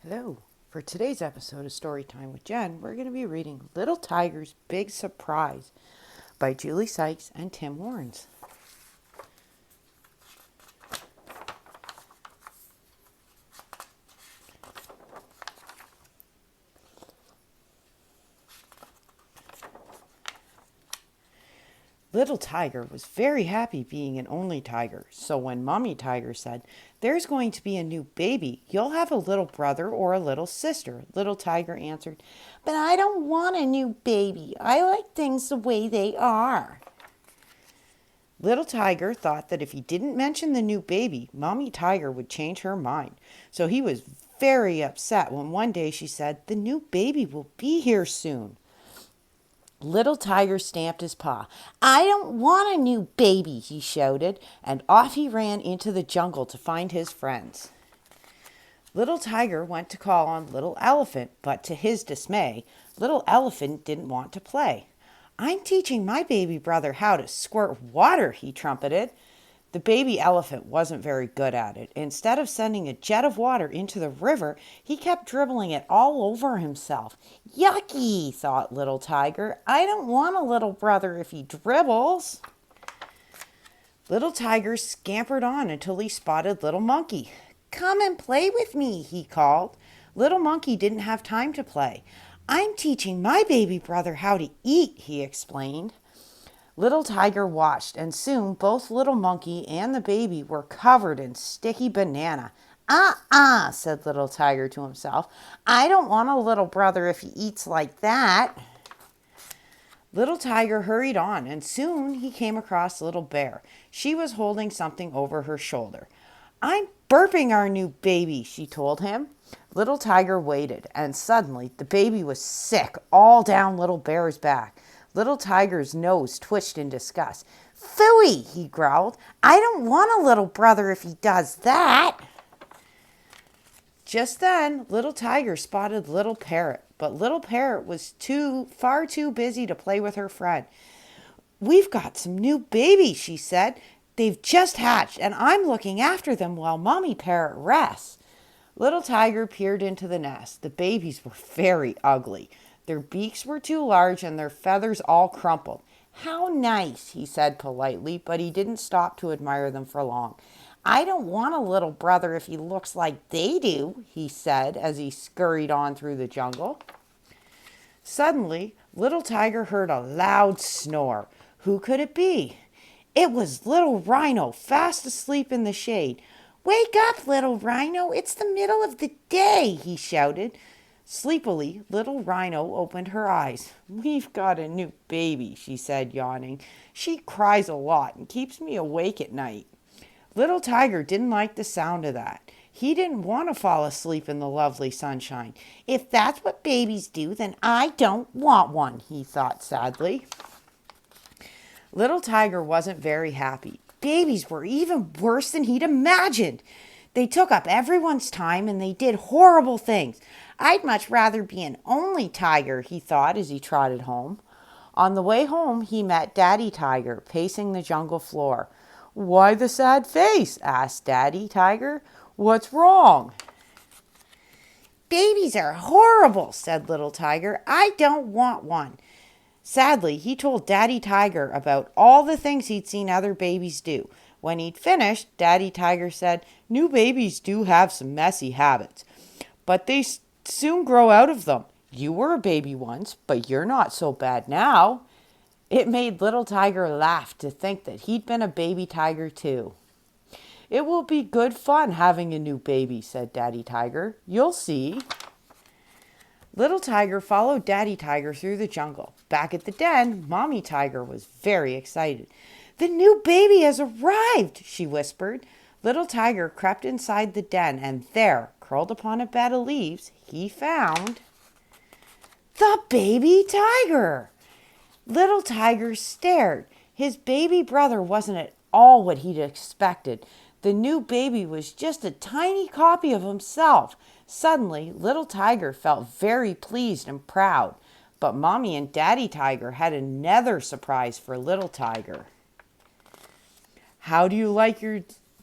Hello. For today's episode of Storytime with Jen, we're going to be reading Little Tiger's Big Surprise by Julie Sykes and Tim Lawrence. Little Tiger was very happy being an only tiger, so when Mommy Tiger said, "There's going to be a new baby, you'll have a little brother or a little sister," Little Tiger answered, "But I don't want a new baby. I like things the way they are." Little Tiger thought that if he didn't mention the new baby, Mommy Tiger would change her mind. So he was very upset when one day she said, "The new baby will be here soon." Little Tiger stamped his paw. "I don't want a new baby," he shouted, and off he ran into the jungle to find his friends. Little Tiger went to call on Little Elephant, but to his dismay, Little Elephant didn't want to play. "I'm teaching my baby brother how to squirt water," he trumpeted. The baby elephant wasn't very good at it. Instead of sending a jet of water into the river, he kept dribbling it all over himself. "Yucky," thought Little Tiger. "I don't want a little brother if he dribbles." Little Tiger scampered on until he spotted Little Monkey. "Come and play with me," he called. Little Monkey didn't have time to play. "I'm teaching my baby brother how to eat," he explained. Little Tiger watched, and soon both Little Monkey and the baby were covered in sticky banana. Said Little Tiger to himself. "I don't want a little brother if he eats like that." Little Tiger hurried on, and soon he came across Little Bear. She was holding something over her shoulder. "I'm burping our new baby," she told him. Little Tiger waited, and suddenly the baby was sick all down Little Bear's back. Little Tiger's nose twitched in disgust. "Phooey," he growled. "I don't want a little brother if he does that." Just then, Little Tiger spotted Little Parrot, but Little Parrot was far too busy to play with her friend. "We've got some new babies," she said. "They've just hatched, and I'm looking after them while Mommy Parrot rests." Little Tiger peered into the nest. The babies were very ugly. Their beaks were too large and their feathers all crumpled. "How nice," he said politely, but he didn't stop to admire them for long. "I don't want a little brother if he looks like they do," he said as he scurried on through the jungle. Suddenly, Little Tiger heard a loud snore. Who could it be? It was Little Rhino, fast asleep in the shade. "Wake up, Little Rhino, it's the middle of the day," he shouted. Sleepily, Little Rhino opened her eyes. "We've got a new baby," she said, yawning. "She cries a lot and keeps me awake at night." Little Tiger didn't like the sound of that. He didn't want to fall asleep in the lovely sunshine. "If that's what babies do, then I don't want one," he thought sadly. Little Tiger wasn't very happy. Babies were even worse than he'd imagined. They took up everyone's time and they did horrible things. "I'd much rather be an only tiger," he thought as he trotted home. On the way home, he met Daddy Tiger pacing the jungle floor. "Why the sad face?" asked Daddy Tiger. "What's wrong?" "Babies are horrible," said Little Tiger. "I don't want one." Sadly, he told Daddy Tiger about all the things he'd seen other babies do. When he'd finished, Daddy Tiger said, "New babies do have some messy habits, but they soon grow out of them. You were a baby once, but you're not so bad now." It made Little Tiger laugh to think that he'd been a baby tiger too. "It will be good fun having a new baby," said Daddy Tiger. "You'll see." Little Tiger followed Daddy Tiger through the jungle. Back at the den, Mommy Tiger was very excited. "The new baby has arrived," she whispered. Little Tiger crept inside the den, and there, curled upon a bed of leaves, he found the baby tiger. Little Tiger stared. His baby brother wasn't at all what he'd expected. The new baby was just a tiny copy of himself. Suddenly, Little Tiger felt very pleased and proud. But Mommy and Daddy Tiger had another surprise for Little Tiger. "How do you like your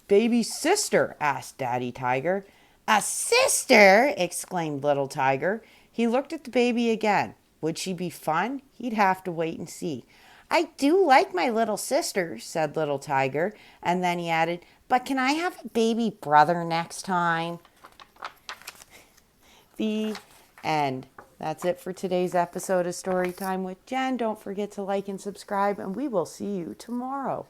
baby sister?" asked Daddy Tiger. A sister! Exclaimed little Tiger. He looked at the baby again. Would she be fun? He'd have to wait and see. I do like my little sister, said little Tiger, and then he added, but can I have a baby brother next time? The end. That's it for today's episode of Storytime with Jen. Don't forget to like and subscribe, and we will see you tomorrow.